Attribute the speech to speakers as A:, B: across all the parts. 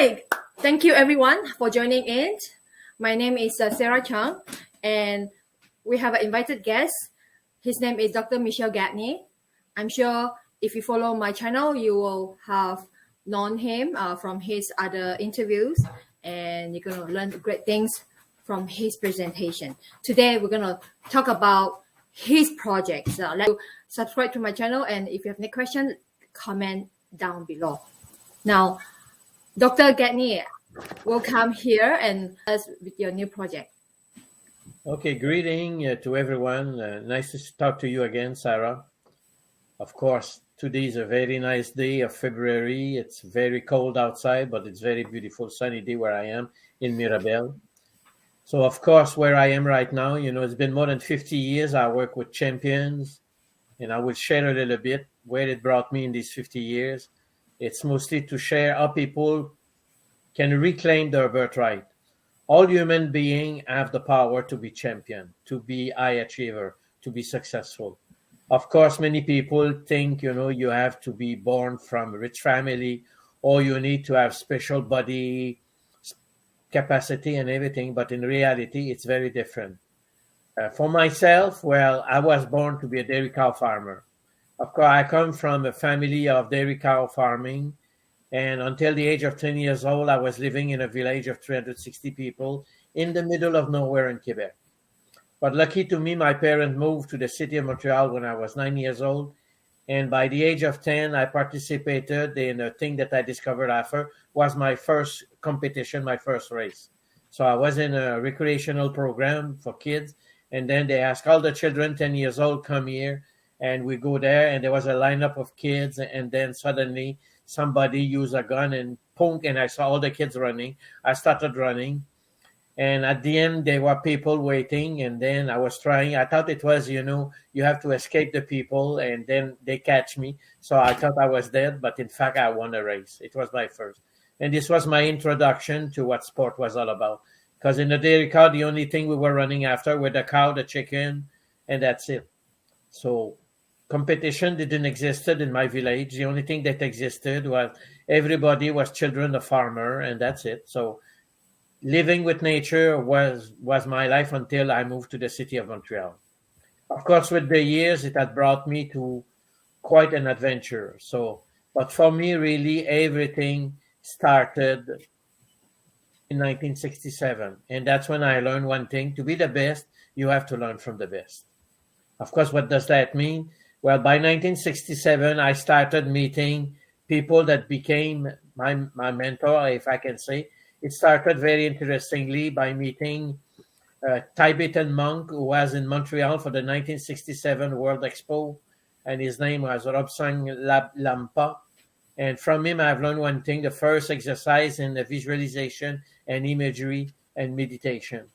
A: Hi, thank you everyone for joining in. My name is Sarah Chung, and we have an invited guest. His name is Dr. Michel Gagne. I'm sure if you follow my channel, you will have known him from his other interviews, and you're going to learn great things from his presentation. Today, we're going to talk about his projects. Let you subscribe to my channel, and if you have any question, comment down below. Now, Dr. Gagne, welcome here and us with your new project.
B: Okay, greeting to everyone. Nice to talk to you again, Sarah. Of course, today is a very nice day of February. It's very cold outside, but it's very beautiful sunny day where I am in Mirabel. So, of course, where I am right now, it's been more than 50 years. I work with champions, and I will share a little bit where it brought me in these 50 years. It's mostly to share how people can reclaim their birthright. All human beings have the power to be champion, to be high achiever, to be successful. Of course, many people think, you have to be born from a rich family, or you need to have special body capacity and everything. But in reality, it's very different. For myself, I was born to be a dairy cow farmer. Of course, I come from a family of dairy cow farming. And until the age of 10 years old, I was living in a village of 360 people in the middle of nowhere in Quebec. But lucky to me, my parents moved to the city of Montreal when I was 9 years old. And by the age of 10, I participated in a thing that I discovered after was my first competition, my first race. So I was in a recreational program for kids. And then they asked all the children, 10 years old, come here. And we go there, and there was a lineup of kids. And then suddenly somebody used a gun and punk, and I saw all the kids running. I started running. And at the end, there were people waiting. And then I was trying. I thought it was, you have to escape the people, and then they catch me. So I thought I was dead. But in fact, I won a race. It was my first. And this was my introduction to what sport was all about. Because in the dairy cow, the only thing we were running after were the cow, the chicken, and that's it. So competition didn't exist in my village. The only thing that existed was everybody was children of farmer, and that's it. So living with nature was my life until I moved to the city of Montreal. Of course, with the years, it had brought me to quite an adventure. But for me, really, everything started in 1967. And that's when I learned one thing. To be the best, you have to learn from the best. Of course, what does that mean? Well, by 1967, I started meeting people that became my mentor, if I can say. It started very interestingly by meeting a Tibetan monk who was in Montreal for the 1967 World Expo, and his name was Robsang Lampa. And from him, I've learned one thing, the first exercise in the visualization and imagery and meditation.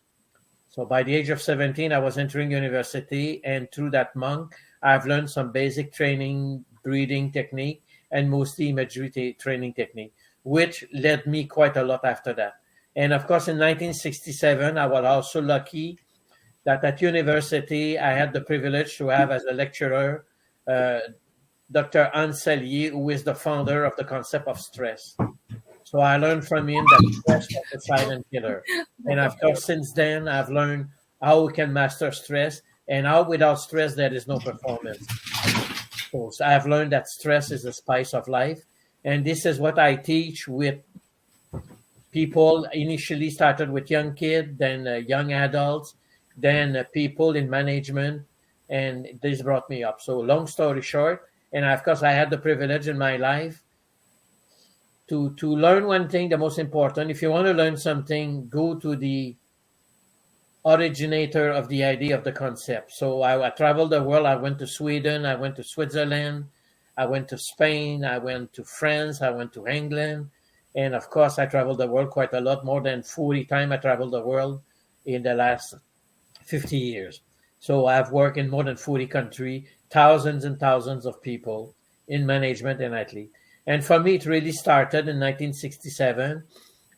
B: So by the age of 17, I was entering university, and through that monk, I've learned some basic training, breathing technique, and mostly imagery training technique, which led me quite a lot after that. And of course, in 1967, I was also lucky that at university, I had the privilege to have as a lecturer, Dr. Anselier, who is the founder of the concept of stress. So I learned from him that stress is a silent killer. And of course, since then, I've learned how we can master stress, and how without stress, there is no performance. So I've learned that stress is the spice of life. And this is what I teach with people. Initially started with young kids, then young adults, then people in management. And this brought me up. So long story short, and of course, I had the privilege in my life to learn one thing, the most important. If you want to learn something, go to the originator of the idea of the concept. So I traveled the world. I went to Sweden. I went to Switzerland. I went to Spain. I went to France. I went to England. And of course, I traveled the world quite a lot, more than 40 times I traveled the world in the last 50 years. So I've worked in more than 40 countries, thousands and thousands of people in management and athlete. And for me, it really started in 1967.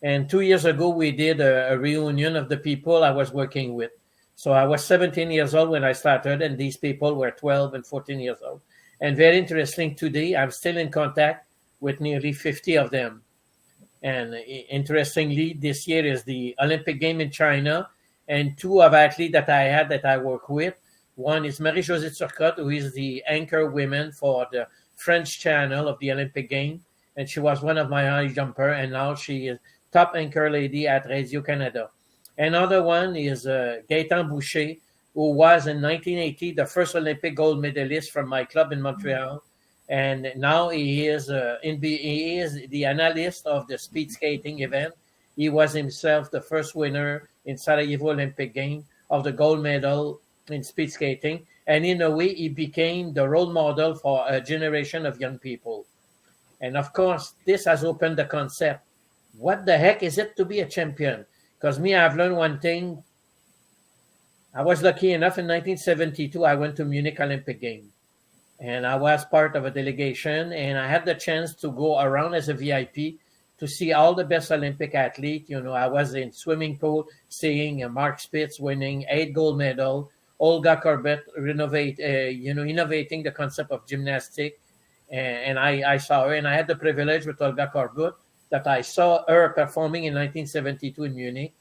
B: And 2 years ago, we did a reunion of the people I was working with. So I was 17 years old when I started, and these people were 12 and 14 years old. And very interesting, today, I'm still in contact with nearly 50 of them. And interestingly, this year is the Olympic game in China, and two of athletes that I had that I work with. One is Marie-Josée Turcotte, who is the anchor woman for the French channel of the Olympic game, and she was one of my high jumper, and now she is top anchor lady at Radio Canada. Another one is Gaëtan Boucher, who was in 1980 the first Olympic gold medalist from my club in Montreal. And now he is the analyst of the speed skating event. He was himself the first winner in Sarajevo Olympic game of the gold medal in speed skating. And in a way, he became the role model for a generation of young people. And of course, this has opened the concept. What the heck is it to be a champion? Because me, I've learned one thing. I was lucky enough in 1972, I went to Munich Olympic game. And I was part of a delegation, and I had the chance to go around as a VIP to see all the best Olympic athletes. I was in swimming pool seeing Mark Spitz winning 8 gold medals, Olga Korbut innovating the concept of gymnastics, and I saw her, and I had the privilege with Olga Korbut that I saw her performing in 1972 in Munich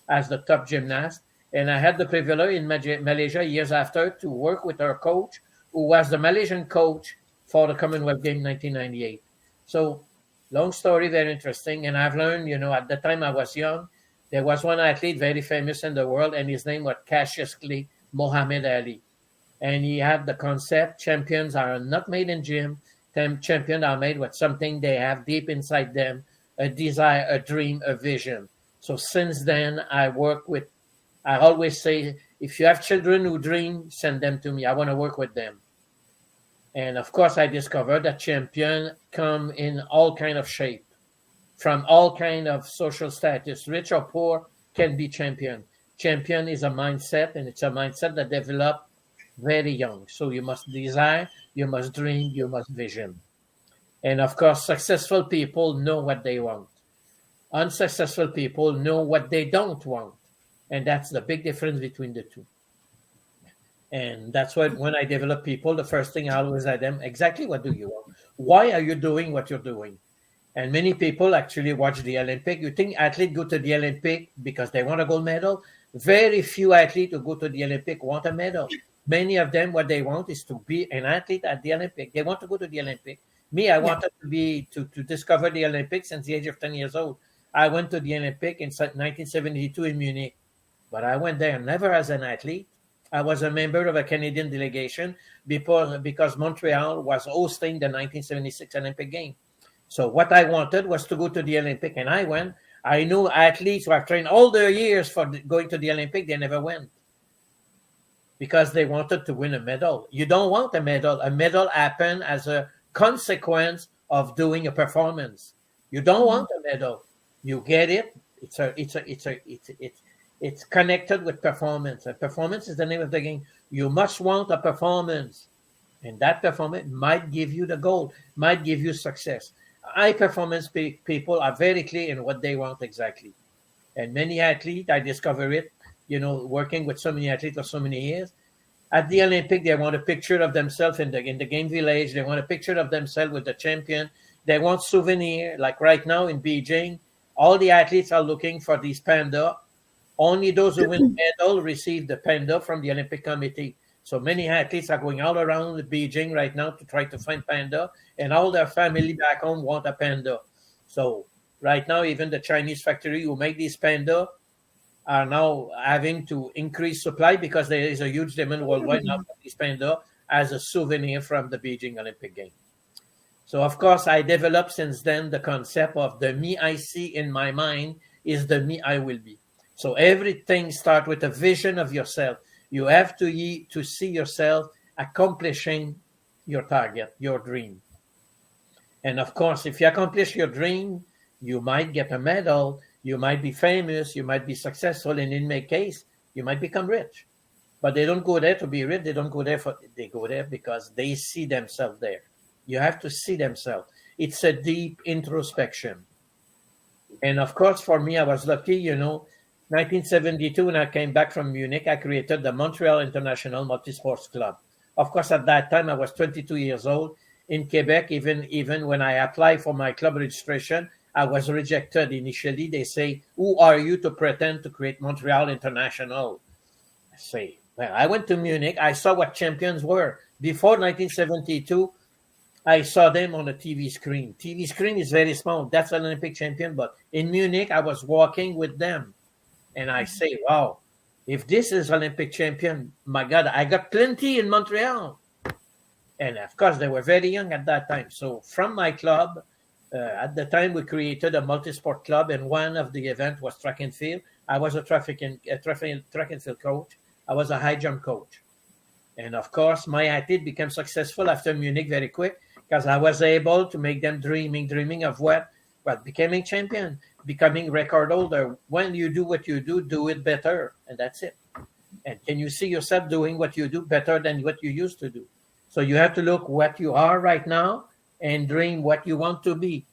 B: as the top gymnast, and I had the privilege in Malaysia years after to work with her coach, who was the Malaysian coach for the Commonwealth Games 1998. So, long story, very interesting. And I've learned, at the time I was young, there was one athlete very famous in the world, and his name was Cassius Clay, Muhammad Ali. And he had the concept, champions are not made in gym, champions are made with something they have deep inside them, a desire, a dream, a vision. So since then, I always say, if you have children who dream, send them to me. I want to work with them. And of course, I discovered that champions come in all kind of shape, from all kind of social status. Rich or poor can be champion. Champion is a mindset, and it's a mindset that develops very young. So you must desire, you must dream, you must vision. And of course, successful people know what they want. Unsuccessful people know what they don't want. And that's the big difference between the two. And that's why when I develop people, the first thing I always ask them, exactly what do you want? Why are you doing what you're doing? And many people actually watch the Olympic. You think athletes go to the Olympic because they want a gold medal? Very few athletes who go to the Olympic want a medal. Many of them, what they want is to be an athlete at the Olympic. They want to go to the Olympic. Me, I wanted to discover the Olympics since the age of 10 years old. I went to the Olympic in 1972 in Munich. But I went there never as an athlete. I was a member of a Canadian delegation because Montreal was hosting the 1976 Olympic game. So what I wanted was to go to the Olympic, and I went. I know athletes who have trained all their years for going to the Olympic, they never went because they wanted to win a medal. You don't want a medal. A medal happened as a consequence of doing a performance. You don't want a medal. You get it. It's connected with performance. And performance is the name of the game. You must want a performance. And that performance might give you the goal, might give you success. High performance people are very clear in what they want exactly. And many athletes, I discover it, working with so many athletes for so many years. At the Olympic, they want a picture of themselves in the game village. They want a picture of themselves with the champion. They want souvenir. Like right now in Beijing, all the athletes are looking for these panda. Only those who win medal receive the panda from the Olympic Committee. So many athletes are going all around Beijing right now to try to find panda, and all their family back home want a panda. So right now, even the Chinese factory who make these panda are now having to increase supply because there is a huge demand worldwide now for these panda as a souvenir from the Beijing Olympic game. So of course, I developed since then the concept of the me I see in my mind is the me I will be. So everything starts with a vision of yourself. You have to see yourself accomplishing your target, your dream. And of course, if you accomplish your dream, you might get a medal, you might be famous, you might be successful, and in my case, you might become rich. But they don't go there to be rich. They go there because they see themselves there. You have to see themselves. It's a deep introspection. And of course, for me, I was lucky, 1972, when I came back from Munich, I created the Montreal International Multisports Club. Of course, at that time, I was 22 years old. In Quebec, even when I applied for my club registration, I was rejected initially. They say, "Who are you to pretend to create Montreal International?" I say, "Well, I went to Munich. I saw what champions were. Before 1972, I saw them on a TV screen. TV screen is very small. That's an Olympic champion. But in Munich, I was walking with them. And I say, wow, if this is Olympic champion, my God, I got plenty in Montreal." And of course, they were very young at that time. So from my club, at the time, we created a multi-sport club, and one of the events was track and field. I was a track and field coach. I was a high jump coach. And of course, my athlete became successful after Munich very quick because I was able to make them dreaming of what? Well, becoming champion, becoming record holder. When you do what you do it better. And that's it. And can you see yourself doing what you do better than what you used to do? So you have to look what you are right now and dream what you want to be.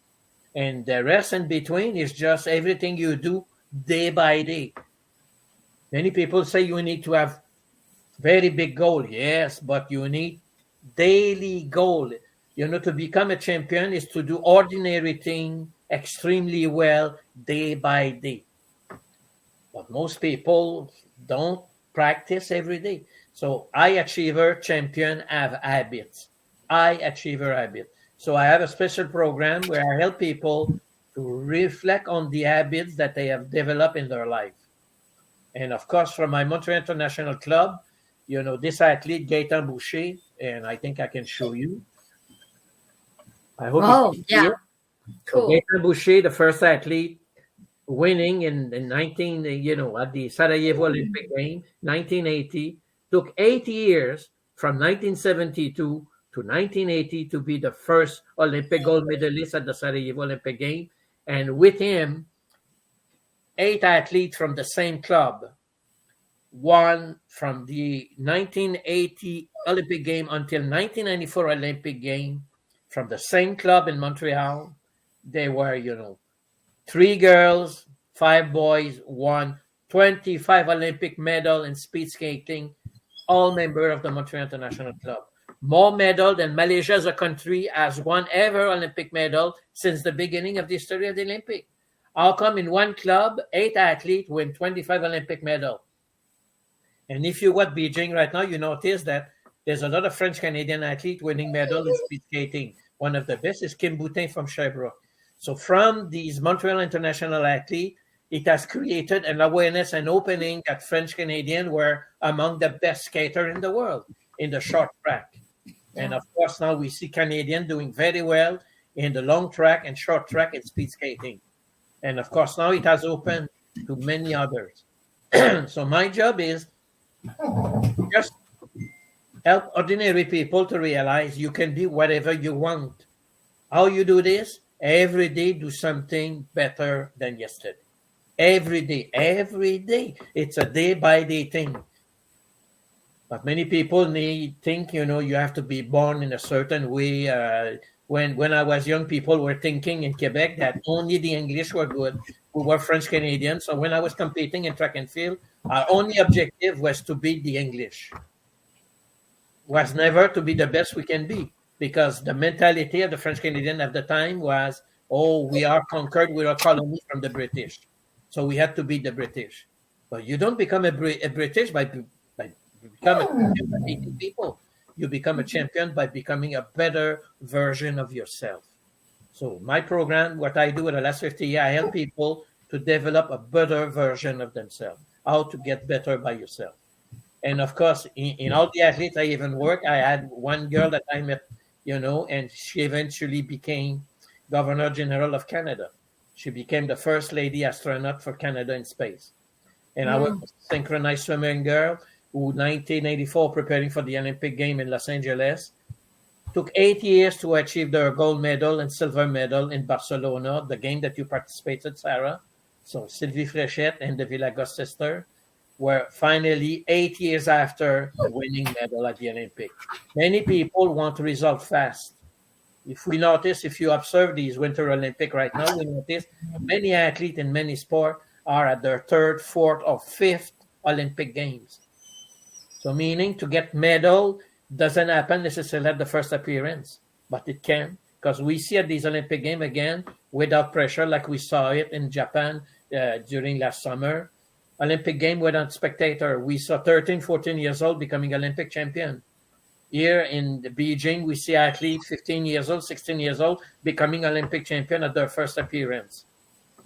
B: And the rest in between is just everything you do day by day. Many people say you need to have very big goal. Yes, but you need daily goal. To become a champion is to do ordinary thing extremely well day by day. But most people don't practice every day. So high achiever champion have habits. High achiever habit. So I have a special program where I help people to reflect on the habits that they have developed in their life. And of course, from my Montreal International Club, this athlete, Gagne Boucher, and I think I can show you. I hope you can see it.
A: Cool.
B: So Gagne Boucher, the first athlete winning in 19, at the Sarajevo Olympic Games, 1980, took 8 years from 1972 to 1980 to be the first Olympic gold medalist at the Sarajevo Olympic Games. And with him, 8 athletes from the same club won from the 1980 Olympic Game until 1994 Olympic Game from the same club in Montreal. They were, 3 girls, 5 boys, won 25 Olympic medal in speed skating, all member of the Montreal International Club. More medal than Malaysia as a country has won ever Olympic medal since the beginning of the history of the Olympic. How come in one club, 8 athletes win 25 Olympic medal? And if you watch Beijing right now, you notice that there's a lot of French-Canadian athletes winning medal in speed skating. One of the best is Kim Boutin from Sherbrooke. So from these Montreal International athletes, it has created an awareness and opening that French-Canadian were among the best skaters in the world in the short track. And of course, now we see Canadians doing very well in the long track and short track and speed skating. And of course, now it has opened to many others. So my job is just help ordinary people to realize you can be whatever you want. How you do this? Every day do something better than yesterday. Every day. It's a day-by-day thing. But many people think, you have to be born in a certain way. When I was young, people were thinking in Quebec that only the English were good. We were French Canadians. So when I was competing in track and field, our only objective was to beat the English. Was never to be the best we can be, because the mentality of the French Canadian at the time was, we are conquered, we are a colony from the British. So we had to beat the British. But you don't become a British by become a champion by beating people. You become a champion by becoming a better version of yourself. So my program, what I do in the last 50 years, I help people to develop a better version of themselves, how to get better by yourself. And of course, in all the athletes I even work, I had one girl that I met, and she eventually became Governor General of Canada. She became the first lady astronaut for Canada in space. And I was a synchronized swimming girl who 1984 preparing for the Olympic game in Los Angeles. Took 8 years to achieve their gold medal and silver medal in Barcelona, the game that you participated, Sarah. So Sylvie Fréchette and the Villagos sister were finally 8 years after winning medal at the Olympic. Many people want result fast. If you observe these Winter Olympic right now, we notice many athletes in many sports are at their 3rd, 4th, or 5th Olympic Games. So meaning to get medal doesn't happen necessarily at the first appearance, but it can. because we see at these Olympic Games again without pressure, like we saw it in Japan during last summer. Olympic game without spectator. We saw 13, 14 years old becoming Olympic champion. Here in Beijing, we see athletes 15 years old, 16 years old becoming Olympic champion at their first appearance.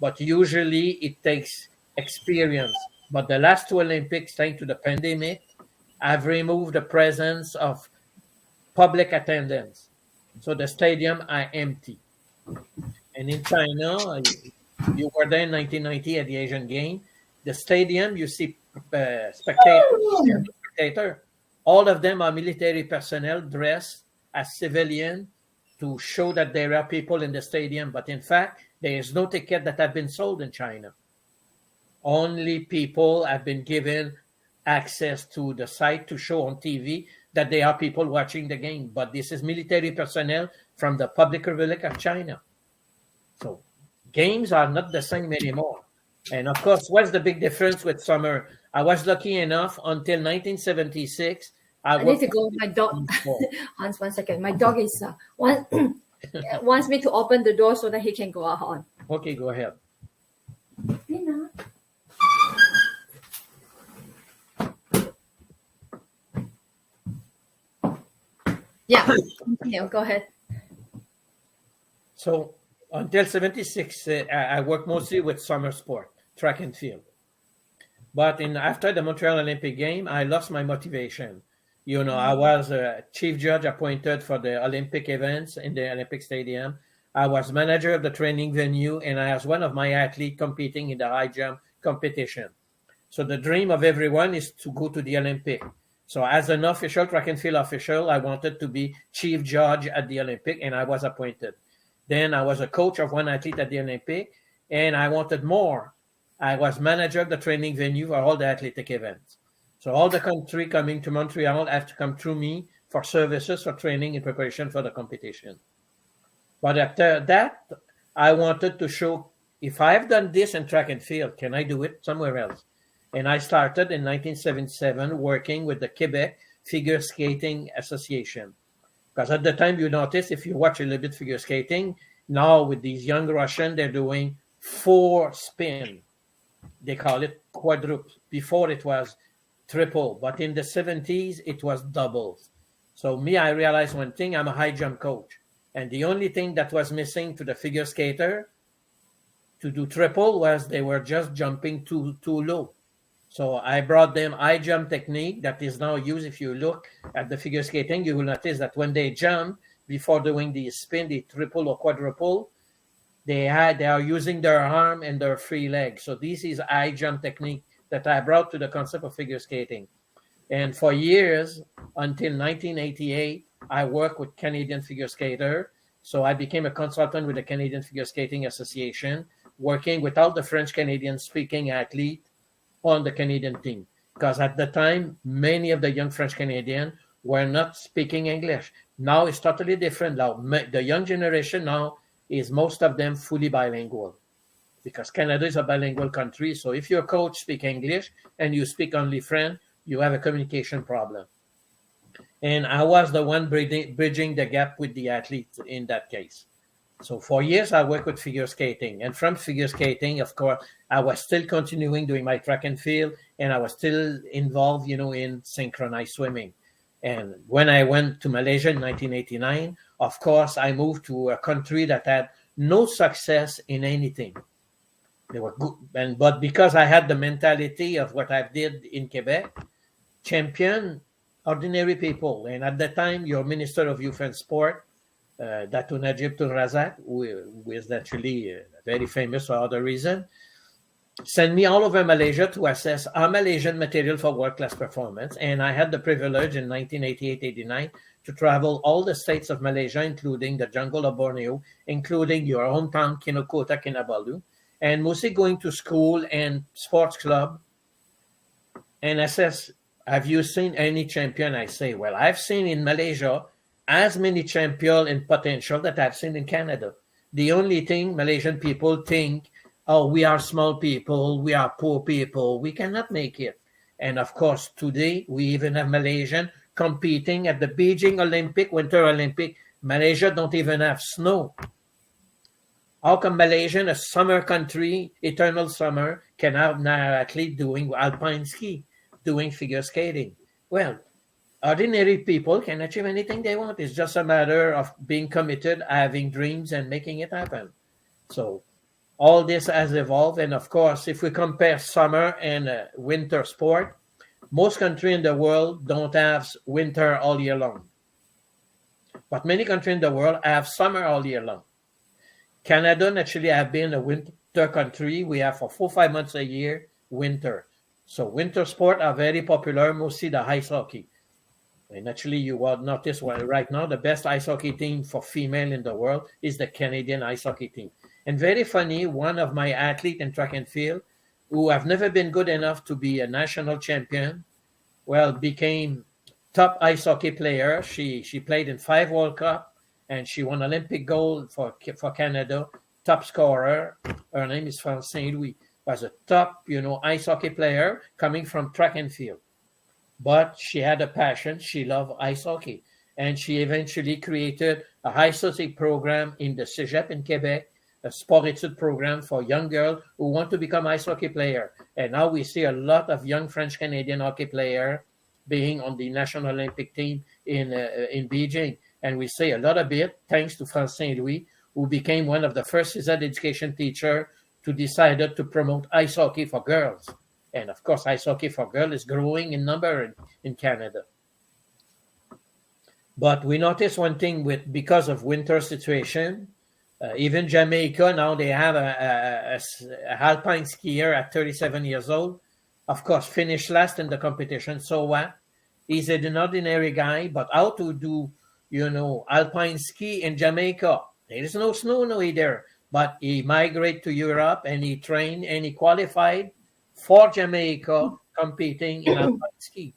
B: But usually it takes experience. But the last two Olympics, thanks to the pandemic, have removed the presence of public attendance. So the stadium are empty. And in China, you were there in 1990 at the Asian Games. The stadium, you see spectator. All of them are military personnel dressed as civilian to show that there are people in the stadium. But in fact, there is no ticket that have been sold in China. Only people have been given access to the site to show on TV that there are people watching the game. But this is military personnel from the Public Republic of China. So games are not the same anymore. And of course, what's the big difference with summer? I was lucky enough until 1976.
A: I need to go. My dog. Hans, 1 second. My dog is wants me to open the door so that he can go out on.
B: Okay, go ahead.
A: Yeah, continue. Go ahead.
B: So until 76, I worked mostly with summer sport, track and field. But after the Montreal Olympic Game, I lost my motivation. You know, I was a chief judge appointed for the Olympic events in the Olympic Stadium. I was manager of the training venue, and I was one of my athletes competing in the high jump competition. So the dream of everyone is to go to the Olympic. So as an official, track and field official, I wanted to be chief judge at the Olympic, and I was appointed. Then I was a coach of one athlete at the Olympic, and I wanted more. I was manager of the training venue for all the athletic events. So all the country coming to Montreal have to come through me for services, for training in preparation for the competition. But after that, I wanted to show, if I've done this in track and field, can I do it somewhere else? And I started in 1977 working with the Quebec Figure Skating Association. Because at the time, you notice, if you watch a little bit figure skating, now with these young Russians, they're doing 4 spin. They call it quadruple. Before it was triple, but in the 70s, it was doubles. So me, I realized one thing, I'm a high jump coach. And the only thing that was missing to the figure skater to do triple was they were just jumping too low. So I brought them high jump technique that is now used. If you look at the figure skating, you will notice that when they jump, before doing the spin, the triple or quadruple, they are using their arm and their free leg. So this is high jump technique that I brought to the concept of figure skating. And for years, until 1988, I worked with Canadian figure skater. So I became a consultant with the Canadian Figure Skating Association, working with all the French-Canadian speaking athletes on the Canadian team. Because at the time, many of the young French-Canadians were not speaking English. Now it's totally different. Now the young generation now is most of them fully bilingual. Because Canada is a bilingual country. So if your coach speaks English and you speak only French, you have a communication problem. And I was the one bridging the gap with the athletes in that case. So for years, I worked with figure skating. And from figure skating, of course, I was still continuing doing my track and field, and I was still involved, in synchronized swimming. And when I went to Malaysia in 1989, of course, I moved to a country that had no success in anything. They were good, but because I had the mentality of what I did in Quebec, champion ordinary people. And at the time, your Minister of Youth and Sport, Dato Najib Tun Razak, who is actually very famous for other reasons, sent me all over Malaysia to assess our Malaysian material for world-class performance. And I had the privilege in 1988-89 to travel all the states of Malaysia, including the jungle of Borneo, including your hometown, Kinokota, Kinabalu, and mostly going to school and sports club and assess, have you seen any champion? I say, well, I've seen in Malaysia as many champions in potential that I've seen in Canada. The only thing Malaysian people think, oh, we are small people, we are poor people, we cannot make it. And of course, today, we even have Malaysian competing at the Beijing Olympic, Winter Olympic, Malaysia don't even have snow. How come Malaysia, a summer country, eternal summer, can have an athlete doing alpine ski, doing figure skating? Well, ordinary people can achieve anything they want. It's just a matter of being committed, having dreams, and making it happen. So all this has evolved. And of course, if we compare summer and winter sport, most countries in the world don't have winter all year long. But many countries in the world have summer all year long. Canada naturally have been a winter country. We have for 4-5 months a year winter. So winter sport are very popular, mostly the ice hockey. And actually, you will notice right now the best ice hockey team for female in the world is the Canadian ice hockey team. And very funny, one of my athletes in track and field who have never been good enough to be a national champion, well, became top ice hockey player. She played in 5 World Cup and she won Olympic gold for Canada, top scorer. Her name is France Saint-Louis. Was a top, ice hockey player coming from track and field. But she had a passion. She loved ice hockey. And she eventually created a ice hockey program in the Cégep in Quebec, a sport études program for young girls who want to become ice hockey player. And now we see a lot of young French-Canadian hockey players being on the National Olympic team in Beijing. And we say a lot of it thanks to France Saint-Louis, who became one of the first phys ed education teachers to decide to promote ice hockey for girls. And of course, ice hockey for girls is growing in number in Canada. But we notice one thing because of winter situation, even Jamaica, now they have a alpine skier at 37 years old. Of course, finished last in the competition. So what? He's an ordinary guy, but how to do, alpine ski in Jamaica? There is no snow either. But he migrated to Europe and he trained and he qualified for Jamaica competing in alpine ski,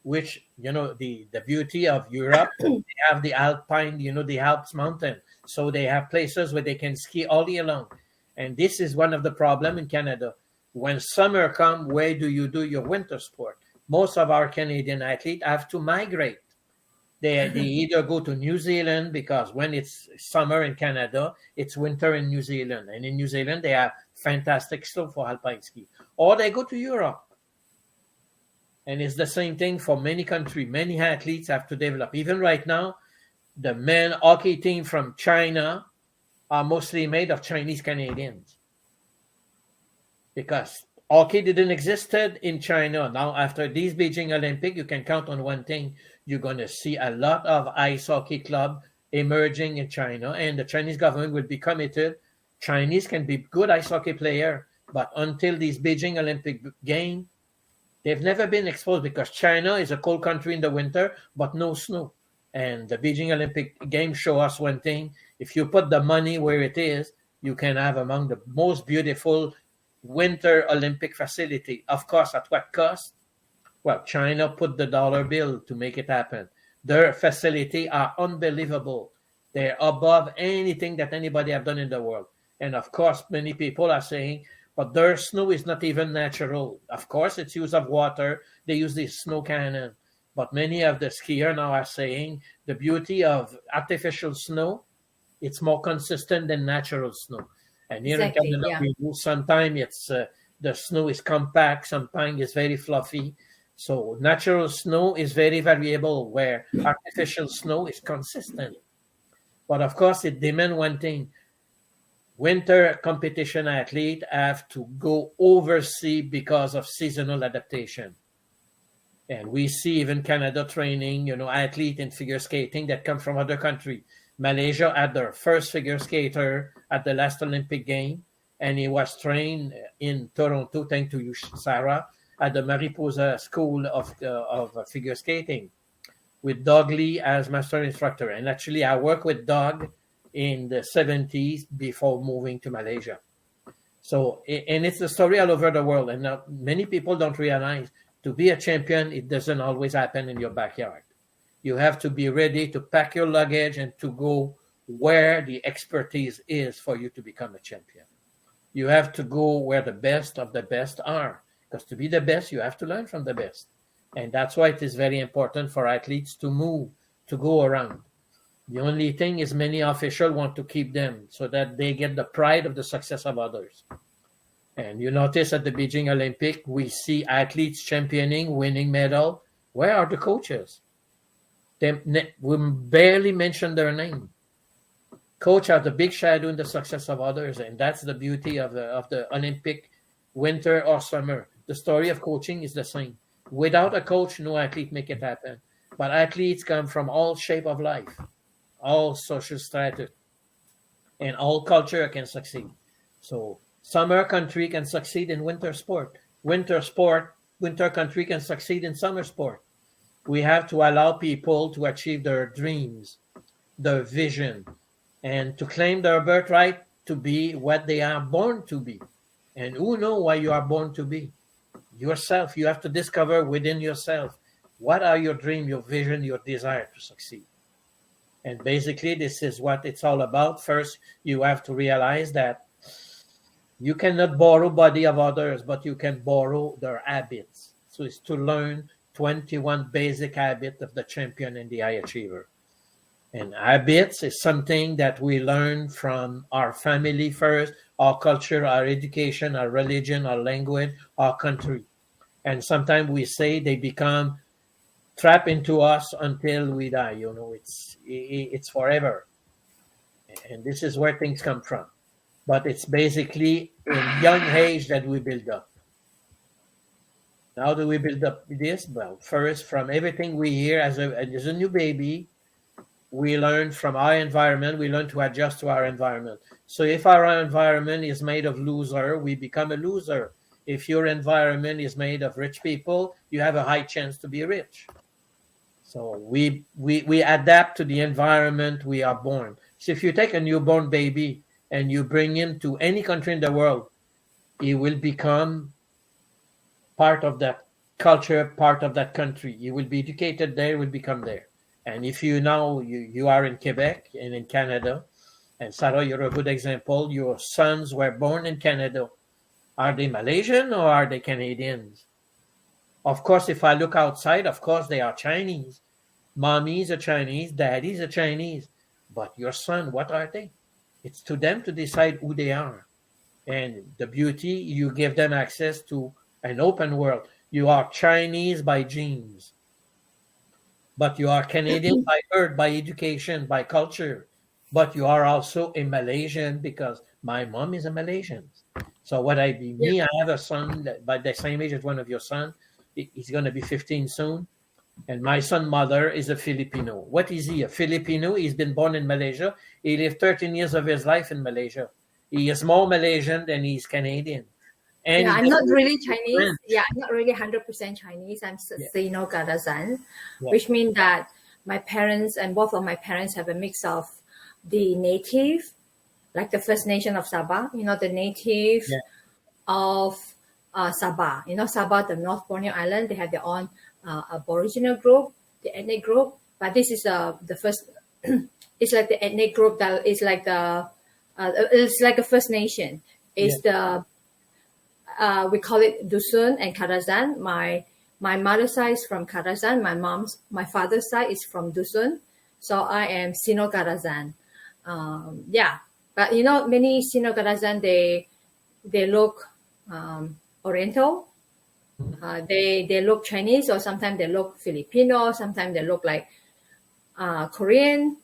B: which, the beauty of Europe, they have the Alpine, the Alps mountain. So they have places where they can ski all year long. And this is one of the problems in Canada. When summer comes, where do you do your winter sport? Most of our Canadian athletes have to migrate. They either go to New Zealand, because when it's summer in Canada, it's winter in New Zealand. And in New Zealand, they have fantastic slope for alpine ski. Or they go to Europe. And it's the same thing for many countries. Many athletes have to develop. Even right now, the men hockey team from China are mostly made of Chinese Canadians. Because hockey didn't exist in China. Now, after these Beijing Olympics, you can count on one thing. You're going to see a lot of ice hockey clubs emerging in China, and the Chinese government will be committed. Chinese can be good ice hockey player, but until these Beijing Olympic Games, they've never been exposed, because China is a cold country in the winter, but no snow. And the Beijing Olympic Games show us one thing. If you put the money where it is, you can have among the most beautiful winter Olympic facility. Of course, at what cost? Well, China put the dollar bill to make it happen. Their facility are unbelievable. They're above anything that anybody have done in the world. And of course, many people are saying, but their snow is not even natural. Of course, it's use of water. They use this snow cannon. But many of the skiers now are saying the beauty of artificial snow, it's more consistent than natural snow. And here in Canada, sometimes it's the snow is compact, sometimes it's very fluffy. So natural snow is very variable, where artificial snow is consistent. But of course, it demands one thing. Winter competition athletes have to go overseas because of seasonal adaptation. And we see even Canada training, athletes in figure skating that come from other countries. Malaysia had their first figure skater at the last Olympic game, and he was trained in Toronto, thanks to you, Sarah, at the Mariposa School of Figure Skating, with Doug Lee as master instructor. And actually, I worked with Doug in the 70s before moving to Malaysia. So, and it's a story all over the world. And many people don't realize, to be a champion, it doesn't always happen in your backyard. You have to be ready to pack your luggage and to go where the expertise is for you to become a champion. You have to go where the best of the best are. Because to be the best, you have to learn from the best. And that's why it is very important for athletes to move, to go around. The only thing is many officials want to keep them so that they get the pride of the success of others. And you notice at the Beijing Olympic, we see athletes championing, winning medal. Where are the coaches? We barely mention their name. Coach has the big shadow in the success of others, and that's the beauty of the Olympic, winter or summer. The story of coaching is the same. Without a coach, no athlete make it happen. But athletes come from all shape of life, all social strata, and all culture can succeed. So summer country can succeed in winter sport. Winter country can succeed in summer sport. We have to allow people to achieve their dreams, their vision, and to claim their birthright to be what they are born to be. And who know why you are born to be? Yourself. You have to discover within yourself what are your dreams, your vision, your desire to succeed. And basically, this is what it's all about. First, you have to realize that you cannot borrow body of others, but you can borrow their habits. So it's to learn 21 basic habits of the champion and the high achiever. And habits is something that we learn from our family first, our culture, our education, our religion, our language, our country. And sometimes we say they become trapped into us until we die. You know, it's forever. And this is where things come from. But it's basically in young age that we build up. How do we build up this? Well, first, from everything we hear as a new baby, we learn from our environment. We learn to adjust to our environment. So if our environment is made of loser, we become a loser. If your environment is made of rich people, you have a high chance to be rich. So we adapt to the environment we are born. So if you take a newborn baby and you bring him to any country in the world, he will become part of that culture, part of that country. He will be educated there, will become there. And if you are in Quebec and in Canada, and Sarah, you're a good example, your sons were born in Canada. Are they Malaysian or are they Canadians? Of course, if I look outside, of course, they are Chinese. Mommy's a Chinese, daddy's a Chinese. But your son, what are they? It's to them to decide who they are. And the beauty, you give them access to an open world. You are Chinese by genes, but you are Canadian by birth, by education, by culture. But you are also a Malaysian because my mom is a Malaysian. So what I be me, I have a son that by the same age as one of your sons. He's going to be 15 soon. And my son's mother is a Filipino. What is he? A Filipino. He's been born in Malaysia. He lived 13 years of his life in Malaysia. He is more Malaysian than he's Canadian. And
A: I'm not really Chinese. French. Yeah, I'm not really 100% Chinese. I'm Sino-Garazan, which means that my parents and both of my parents have a mix of the native, like the First Nation of Sabah, the native of Sabah. Sabah, the North Borneo Island, they have their own Aboriginal group, the ethnic group. But this is the first, it's like the ethnic group that is like it's like a First Nation. It's we call it Dusun and Karazhan. My mother's side is from Karazhan. My father's side is from Dusun. So I am Sino-Garazhan. But many Sino-Garazhan, they look Oriental. They look Chinese, or sometimes they look Filipino. Sometimes they look like Korean.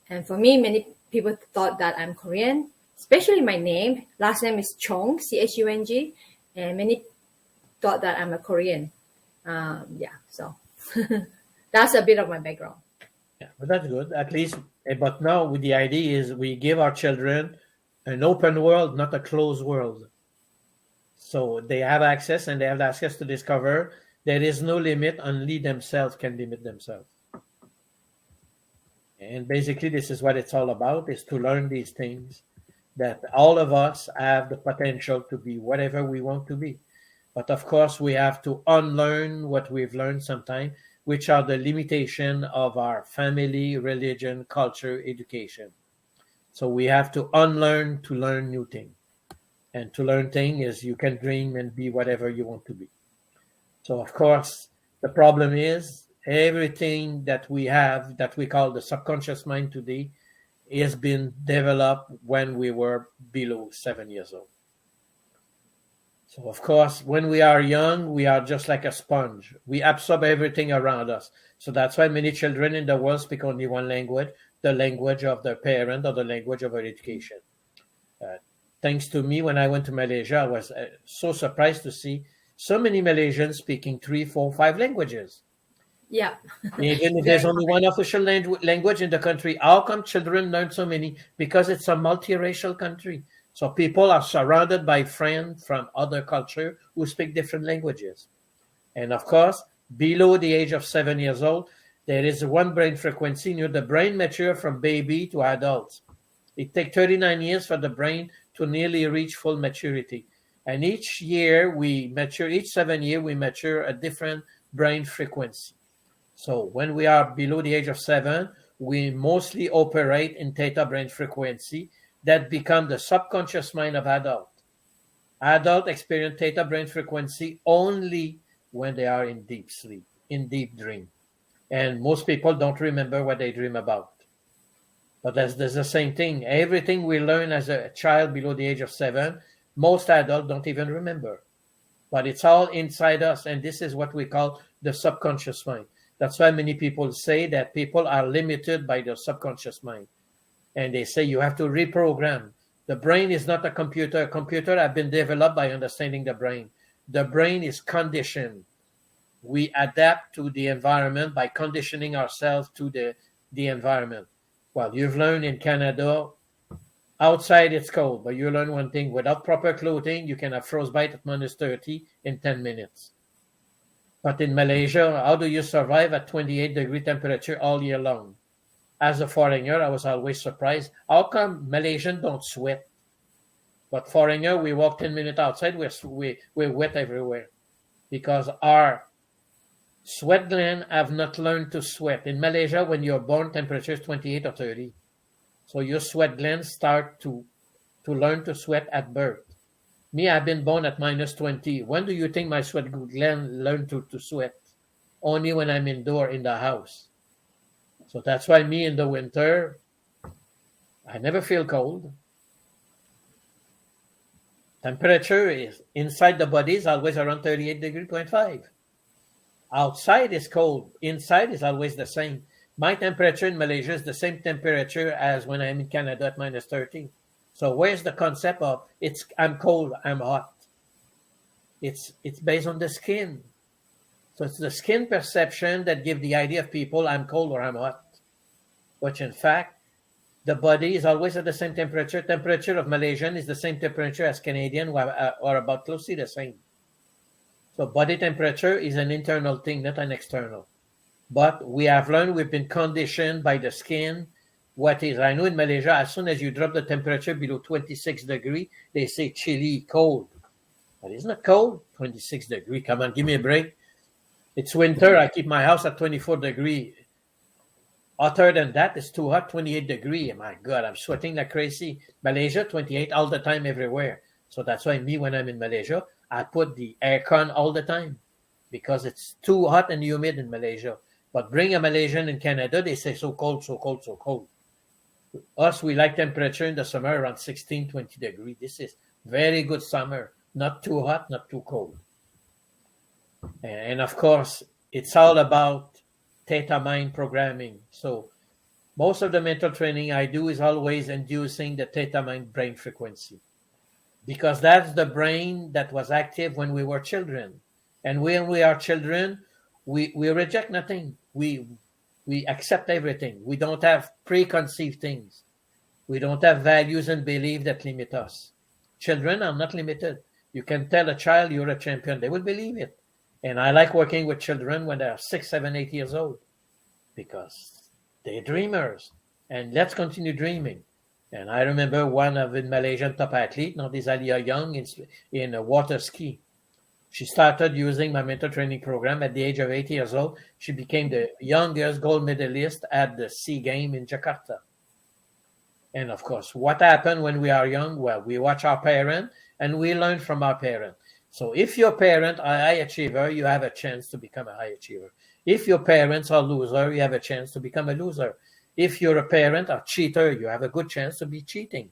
A: And for me, many people thought that I'm Korean, especially my name. Last name is Chung, Chung. And many thought that I'm a Korean. So that's a bit of my background.
B: Yeah, but that's good. At least, but now with the idea is we give our children an open world, not a closed world. So they have access and they have access to discover. There is no limit, only themselves can limit themselves. And basically, this is what it's all about, is to learn these things, that all of us have the potential to be whatever we want to be. But of course, we have to unlearn what we've learned sometime, which are the limitation of our family, religion, culture, education. So we have to unlearn to learn new things. And to learn things is you can dream and be whatever you want to be. So of course, the problem is everything that we have that we call the subconscious mind today has been developed when we were below 7 years old. So, of course, when we are young, we are just like a sponge. We absorb everything around us. So that's why many children in the world speak only one language, the language of their parent or the language of their education. Thanks to me, when I went to Malaysia, I was so surprised to see so many Malaysians speaking 3, 4, 5 languages.
A: Yeah.
B: Even if there's only one official language in the country, how come children learn so many? Because it's a multiracial country. So people are surrounded by friends from other culture who speak different languages. And of course, below the age of 7 years old, there is one brain frequency. The brain matures from baby to adult. It takes 39 years for the brain to nearly reach full maturity. And each year we mature, each 7 years we mature a different brain frequency. So when we are below the age of 7, we mostly operate in theta brain frequency that become the subconscious mind of adult. Adult experience theta brain frequency only when they are in deep sleep, in deep dream. And most people don't remember what they dream about. But there's the same thing. Everything we learn as a child below the age of 7, most adults don't even remember. But it's all inside us, and this is what we call the subconscious mind. That's why many people say that people are limited by their subconscious mind. And they say you have to reprogram. The brain is not a computer. A computer has been developed by understanding the brain. The brain is conditioned. We adapt to the environment by conditioning ourselves to the environment. Well, you've learned in Canada, outside it's cold, but you learn one thing. Without proper clothing, you can have frostbite at minus 30 in 10 minutes. But in Malaysia, how do you survive at 28-degree temperature all year long? As a foreigner, I was always surprised. How come Malaysians don't sweat? But foreigner, we walk 10 minutes outside, we're wet everywhere. Because our sweat glands have not learned to sweat. In Malaysia, when you're born, temperature is 28 or 30. So your sweat glands start to learn to sweat at birth. Me, I've been born at minus 20. When do you think my sweat gland learn to sweat? Only when I'm indoor in the house. So that's why me in the winter, I never feel cold. Temperature is inside the body is always around 38.5. Outside is cold. Inside is always the same. My temperature in Malaysia is the same temperature as when I'm in Canada at minus 30. So where's the concept of I'm cold, I'm hot? It's based on the skin. So it's the skin perception that gives the idea of people I'm cold or I'm hot. Which in fact, the body is always at the same temperature. Temperature of Malaysian is the same temperature as Canadian or about closely the same. So body temperature is an internal thing, not an external. But we have learned, we've been conditioned by the skin. What is, I know in Malaysia, as soon as you drop the temperature below 26 degrees, they say chilly, cold. But it's not cold, 26 degrees. Come on, give me a break. It's winter, I keep my house at 24 degrees. Hotter than that, it's too hot, 28 degrees. My God, I'm sweating like crazy. Malaysia, 28 all the time, everywhere. So that's why me, when I'm in Malaysia, I put the aircon all the time because it's too hot and humid in Malaysia. But bring a Malaysian in Canada, they say so cold, so cold, so cold. Us, we like temperature in the summer around 16, 20 degrees. This is very good summer. Not too hot, not too cold. And of course, it's all about theta mind programming. So most of the mental training I do is always inducing the theta mind brain frequency. Because that's the brain that was active when we were children. And when we are children, we reject nothing. We accept everything. We don't have preconceived things. We don't have values and beliefs that limit us. Children are not limited. You can tell a child you're a champion. They will believe it. And I like working with children when they're 6, 7, 8 years old because they're dreamers. And let's continue dreaming. And I remember one of the Malaysian top athlete, Alia Young, in a water ski. She started using my mental training program at the age of 8 years old. She became the youngest gold medalist at the SEA Games in Jakarta. And of course, what happened when we are young? Well, we watch our parents and we learn from our parents. So if your parent are a high achiever, you have a chance to become a high achiever. If your parents are loser, you have a chance to become a loser. If you're a parent or cheater, you have a good chance to be cheating.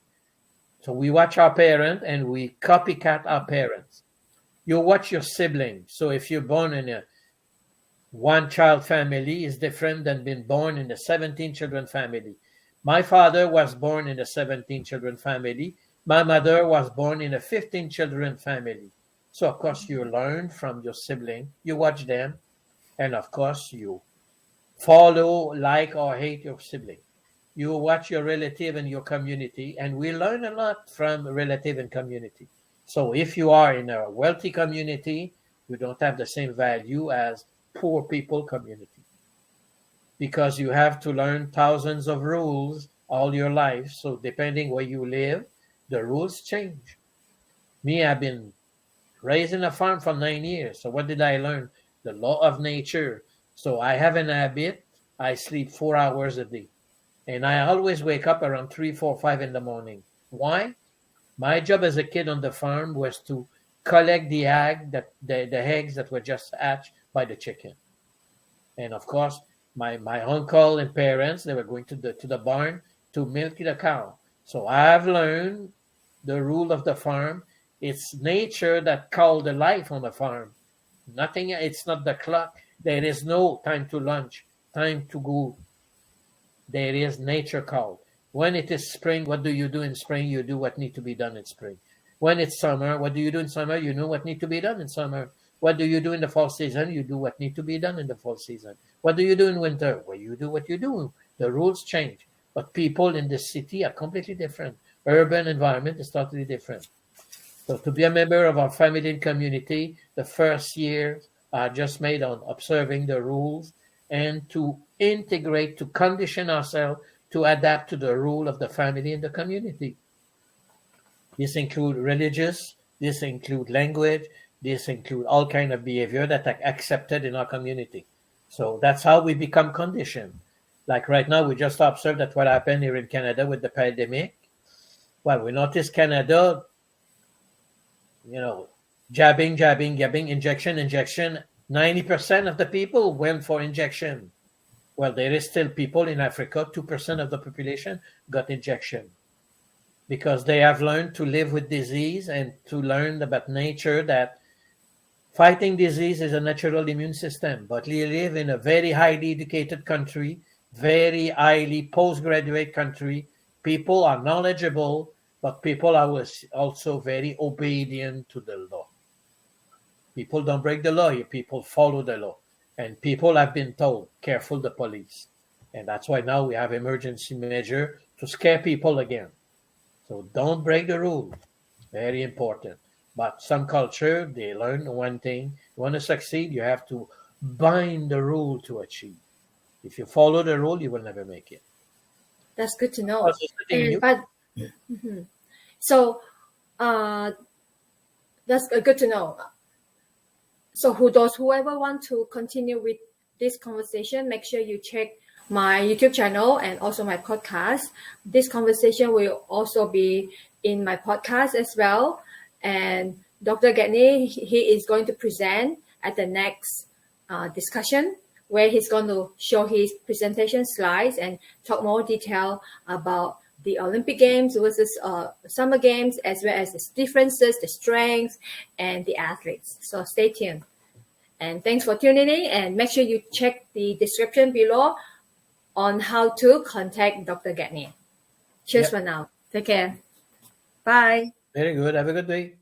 B: So we watch our parents and we copycat our parents. You watch your siblings. So if you're born in a one-child family, is different than being born in a 17-children family. My father was born in a 17-children family. My mother was born in a 15-children family. So, of course, you learn from your sibling. You watch them. And, of course, you follow, like, or hate your sibling. You watch your relative and your community. And we learn a lot from relative and community. So if you are in a wealthy community, you don't have the same value as poor people community, because you have to learn thousands of rules all your life. So depending where you live, the rules change. Me, I've been raised in a farm for 9 years. So what did I learn? The law of nature. So I have an habit. I sleep 4 hours a day. And I always wake up around 3, 4, 5 in the morning. Why? My job as a kid on the farm was to collect the eggs that were just hatched by the chicken. And of course, my uncle and parents, they were going to the barn to milk the cow. So I've learned the rule of the farm. It's nature that called the life on the farm. Nothing, it's not the clock. There is no time to lunch, time to go. There is nature called. When it is spring, what do you do in spring? You do what needs to be done in spring. When it's summer, what do you do in summer? You know what needs to be done in summer. What do you do in the fall season? You do what needs to be done in the fall season. What do you do in winter? Well, you do what you do. The rules change. But people in the city are completely different. Urban environment is totally different. So to be a member of our family and community, the first years are just made on observing the rules and to integrate, to condition ourselves to adapt to the rule of the family and the community. This includes religious, this includes language, this includes all kind of behavior that are accepted in our community. So that's how we become conditioned. Like right now, we just observed that what happened here in Canada with the pandemic. Well, we noticed Canada, jabbing, injection. 90% of the people went for injection. Well, there is still people in Africa, 2% of the population got injection because they have learned to live with disease and to learn about nature, that fighting disease is a natural immune system. But we live in a very highly educated country, very highly postgraduate country. People are knowledgeable, but people are also very obedient to the law. People don't break the law here. People follow the law. And people have been told, careful the police. And that's why now we have emergency measure to scare people again. So don't break the rule. Very important. But some culture, they learn one thing. You want to succeed, you have to bind the rule to achieve. If you follow the rule, you will never make it.
A: That's good to know. So that's good to know. So whoever want to continue with this conversation, make sure you check my YouTube channel and also my podcast. This conversation will also be in my podcast as well. And Dr. Gagne, he is going to present at the next discussion, where he's going to show his presentation slides and talk more detail about the Olympic Games versus Summer Games, as well as the differences, the strengths, and the athletes. So stay tuned. And thanks for tuning in, and make sure you check the description below on how to contact Dr. Gagne. Cheers for now. Take care. Bye.
B: Very good. Have a good day.